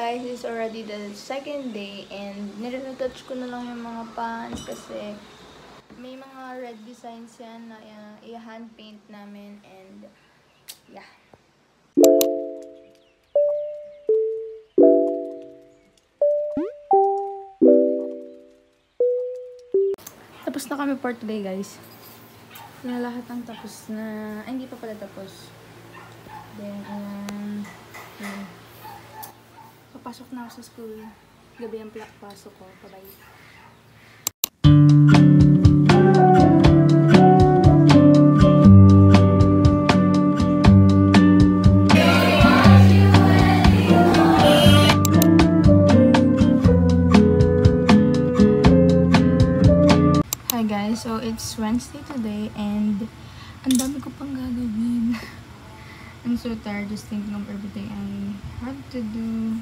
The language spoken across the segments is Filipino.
guys, it's already the second day and nire-retouch ko na lang yung mga pants kasi may mga red designs yan na i-hand paint namin and yeah. Tapos na kami for today guys. Na lahat ng tapos na, ay hindi pa pala tapos. Then, papasok na ako sa school. Gabi ang pasok ko. Bye-bye. Hi guys, so it's Wednesday today and ang dami ko pang gagawin. I'm so tired just thinking of everything I have to do.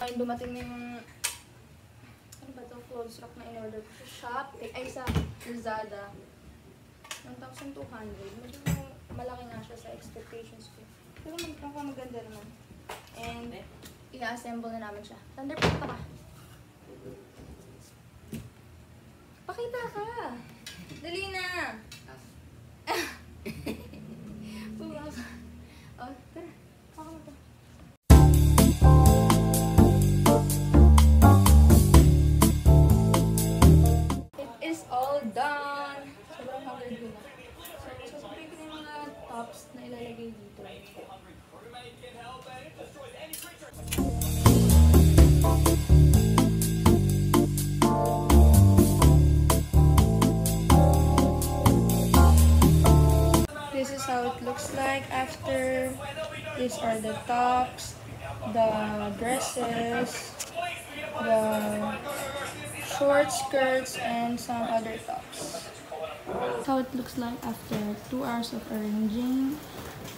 Ay, dumating na yung ano ba ito? Clothes rack na in-order ko sa Shopee. Ay, sa Lazada. 1,200. Medyo malaki nga siya sa expectations ko. Pero maganda naman. And, i-assemble na namin siya. Thunder, pakita ka. Pakita ka! Dali na! Buka ka. Oh, tara. Paka mo ito. Done! Sobrang hagard ko na. So, sasabihin ko na yung mga tops na ilalagay dito. This is how it looks like after. These are the tops, the dresses, the short skirts, and some other tops. That's how it looks like after 2 hours of arranging.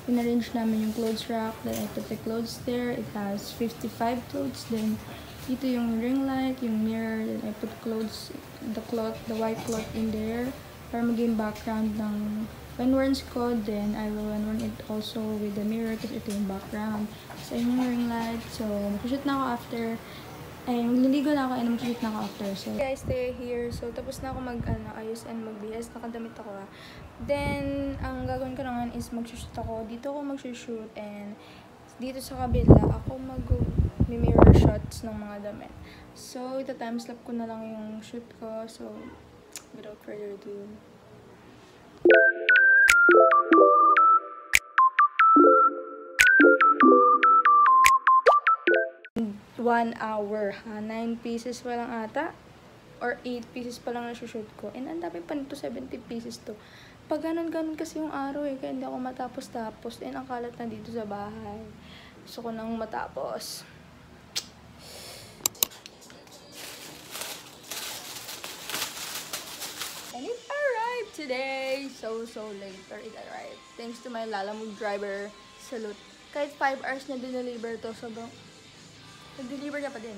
Pinarrange namin yung clothes rack, then I put the clothes there. It has 55 clothes. Then dito yung ring light, yung mirror, then I put clothes, the white cloth in there para maging background ng Wenworns ko. Then I will Wenworn it also with the mirror kasi ito yung background. So yun yung ring light. So mag-shoot na ako after. Ay, magliligo na ako and mag-shoot na ako after. So, guys, stay here. So, tapos na ako ayos and mag-BS. Nakadamit ako Then, ang gagawin ko naman is mag-shoot ako. Dito ako mag-shoot and dito sa kabila, ako mag-mirror shots ng mga damit. So, ita-timeslap ko na lang yung shoot ko. So, without further ado. 1 hour, 9 pieces pa lang ata. Or 8 pieces pa lang na-shoot ko. And ang dami pa nito, 70 pieces to. Pag ganun-ganun kasi yung araw kaya hindi ako matapos-tapos. And ang kalat na dito sa bahay. Gusto ko nang matapos. And it arrived today. So late. Or it arrived. Thanks to my Lalamove driver. Salute. Kahit 5 hours na dineliver to, sobrang nag-deliver niya pa din.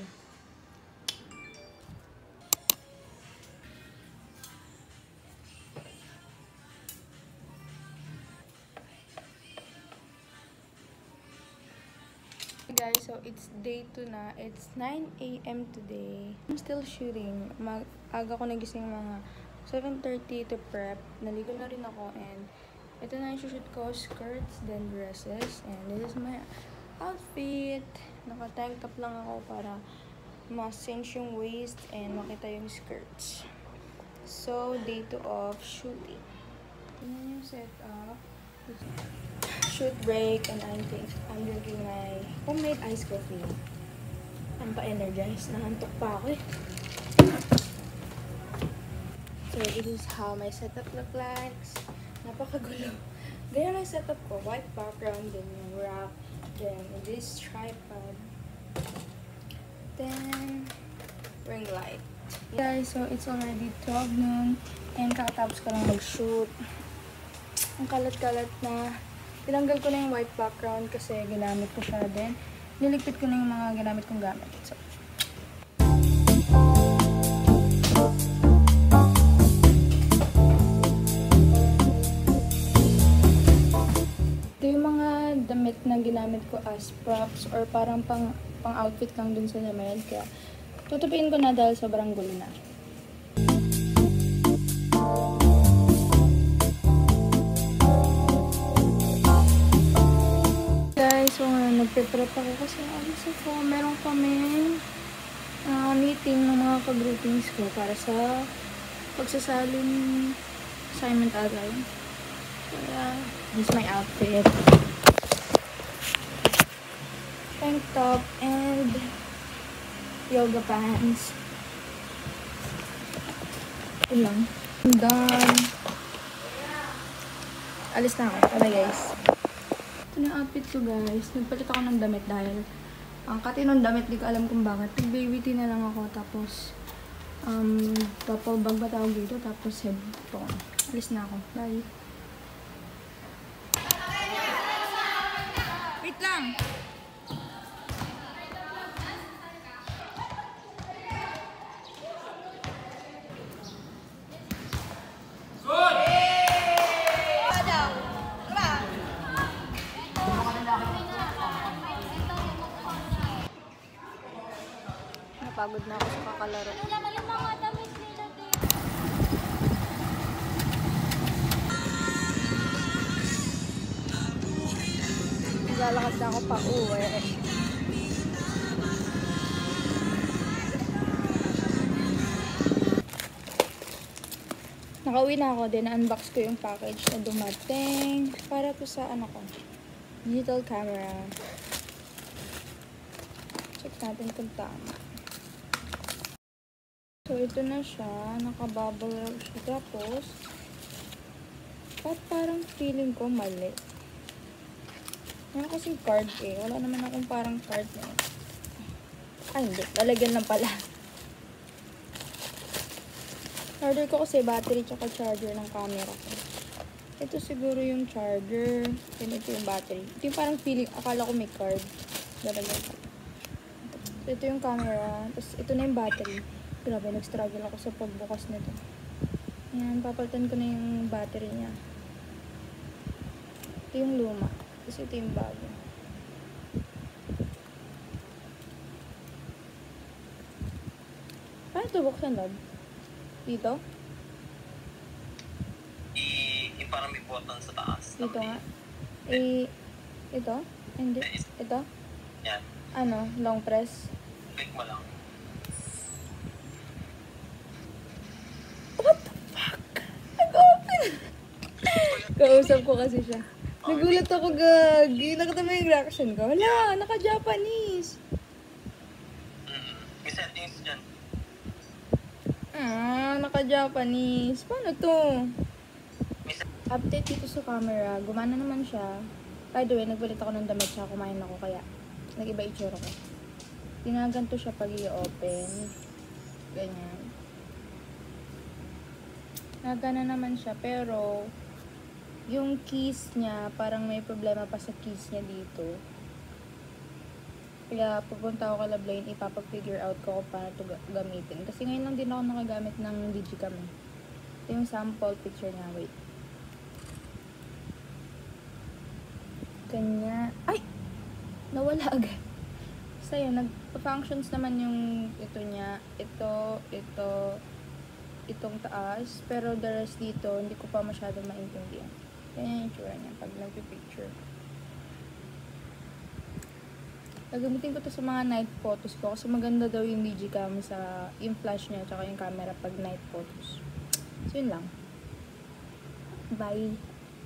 Hey guys, so it's day 2 na. It's 9 AM today. I'm still shooting. Aga ko nagising mga 7:30 to prep. Naligo na rin ako and ito na yung shoot ko. Skirts, then dresses. And this is my outfit. Naka-tank top lang ako para ma-cinch yung waist and makita yung skirts. So, day 2 of shooting. Tingnan yung setup. Shoot break and I'm drinking my homemade iced coffee. I'm pa-energized. Nahantok pa ako So, this is how my setup look like. Napakagulo. Ganyan ang setup ko. White background, then yung rack, then this tripod, then ring light. Guys, so it's already 12 noon and kakatapos ko lang mag-shoot. Ang kalat-kalat na. Tinanggal ko na yung white background kasi ginamit ko siya din. Niligpit ko na yung mga ginamit kong gamit. So, ito yung mga damit na ginamit ko as props or parang pang-outfit lang dun sa damit. Kaya tutupiin ko na dahil sobrang gulo na. Guys, so nagpe-prep ako kasi meron kami meeting ng mga ka-groupings ko para sa pagsasaling assignment agad. Kaya, this is my outfit. Tank top and yoga pants. Ito lang. I'm done. Alis na ako. Bye guys. Ito na yung outfit ko guys. Nagpalit ako ng damit dahil ang kati ng damit, di ko alam kung bakit. Nag-baby tea na lang ako. Tapos, double bag ba tawag dito? Tapos headphone. Alis na ako. Bye. Wait lang! Napagod na ako sa kakalaro. Naglalakad na ako pa uwi. Nakauwi na ako din. Na-unbox ko yung package na dumating. Para to sa ano ko. Digital camera. Check natin kung tama. So, ito na siya. Nakabubble wrap siya. Tapos, parang feeling ko mali. Wala kasing card eh. Wala naman akong parang card na eh. Ay, hindi. Lalagyan lang pala. Charger ko kasi battery tsaka charger ng camera ko. Ito siguro yung charger. Then ito yung battery. Ito yung parang feeling. Akala ko may card. Lalagyan ko. Ito yung camera. Tapos ito na yung battery. Grabe, nag-struggle ako sa pagbukas nito. Ayan, papalitan ko na yung battery niya. Ito yung luma. Tapos ito yung bago. Paano ito buksan, love? Dito? Yung parang may button sa taas. Dito nga. Ito? Hindi. Ito? Yan. Ano? Long press? Click mo lang. What the fuck? Nag-open! Kausap ko kasi siya. Nagulat ako, gagi. Nakita mo yung reaction ko. Wala, naka-Japanese. May settings dyan. Naka-Japanese. Paano to? Update dito sa camera. Gumana naman siya. By the way, nagbalit ako ng damit siya. Kumain ako kaya nag-iba itsura ko. Tinaganto siya pag i-open. Ganyan. Nagana naman siya. Pero, yung keys niya, parang may problema pa sa keys niya dito. Kaya pupunta ako kay Lablain, ipapag-figure out ko kung paano ito gamitin. Kasi ngayon lang din ako nakagamit ng Digicam. Ito yung sample picture niya. Wait. Kanya. Ay! Nawala agad. So yun, nag-functions naman yung ito niya. Itong taas. Pero the rest dito, hindi ko pa masyado maintindihan. Yan yung itsura niya pag nag-picture. Gagamitin ko to sa mga night photos ko kasi maganda daw yung Digicam sa yung flash niya tsaka yung camera pag night photos. So yun lang. Bye!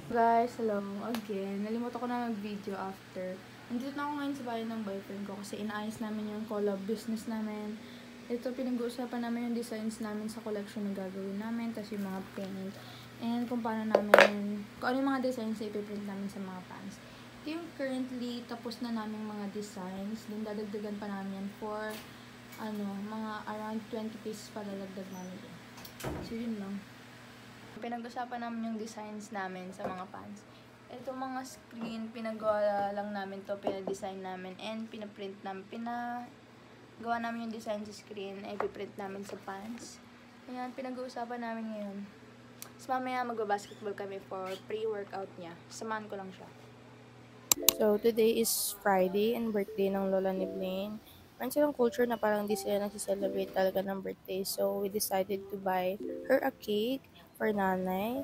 Guys, hello again. Nalimutan ko na mag-video after. Nandito na ako ngayon sa bahay ng boyfriend ko kasi inaayos namin yung collab business namin. Ito, pinag-uusapan namin yung designs namin sa collection na gagawin namin, tapos yung mga paint, and kung paano namin, kung ano yung mga designs na ipiprint namin sa mga pants. Ito yung currently tapos na namin mga designs. Then dadagdagan pa namin yan for mga around 20 pieces pa dadagdag namin. So yun lang. Pinag-usapan namin yung designs namin sa mga pants. Ito mga screen, pinagawa lang namin to, pinadesign namin, and pinaprint namin. Pinagawa namin yung design sa screen, ay piprint namin sa pants. Ayan, pinag-uusapan namin ngayon. So mamaya magbabasketball kami for pre-workout niya. Samahan ko lang siya. So, today is Friday and birthday ng lola ni Blaine. Meron silang culture na parang di sila nagsiselebrate talaga ng birthday. So, we decided to buy her a cake for nanay.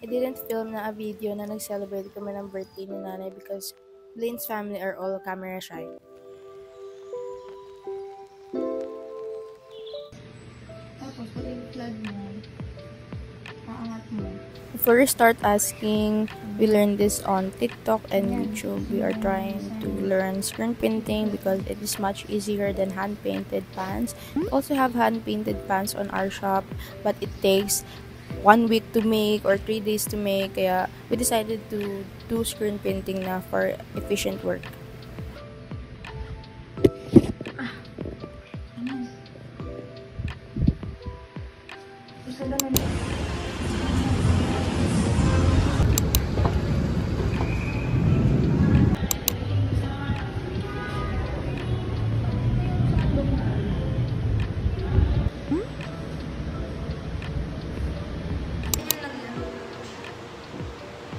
I didn't film na a video na nag-celebrate kami ng birthday ni nanay because Blaine's family are all camera shy. Tapos, pag i-flood mo, aangat mo. Before we start asking, we learned this on TikTok and YouTube. We are trying to learn screen printing because it is much easier than hand-painted pants. We also have hand-painted pants on our shop, but it takes 1 week to make or 3 days to make. Kaya we decided to do screen printing na for efficient work.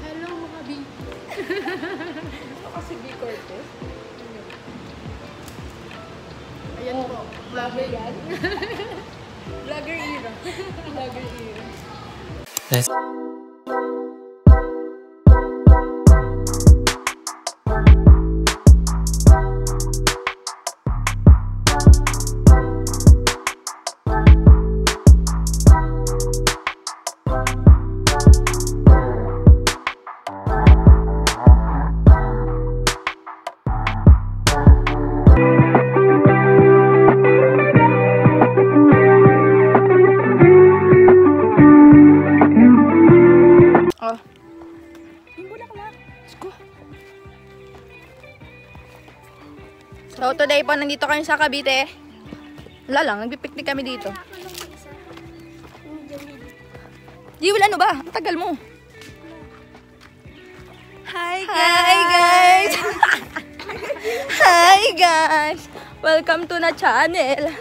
Hello, mga B. Ito kasi B Cortez. Ayan po. Vlogger yan. Vlogger era. Vlogger era. So, today po, nandito kami sa Cavite. Wala lang, nagpipiknik kami dito. Di, wala ano ba? Ang tagal mo. Hi guys! Hi guys! Welcome to na channel.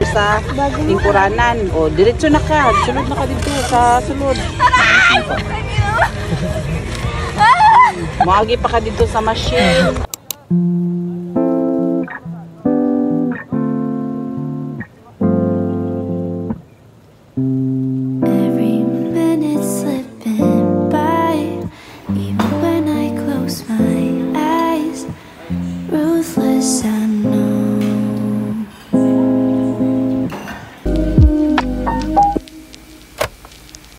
Sa lingkuranan. O, diretso na ka. Sunod na ka dito sa sunod. Maagi pa ka dito sa machine.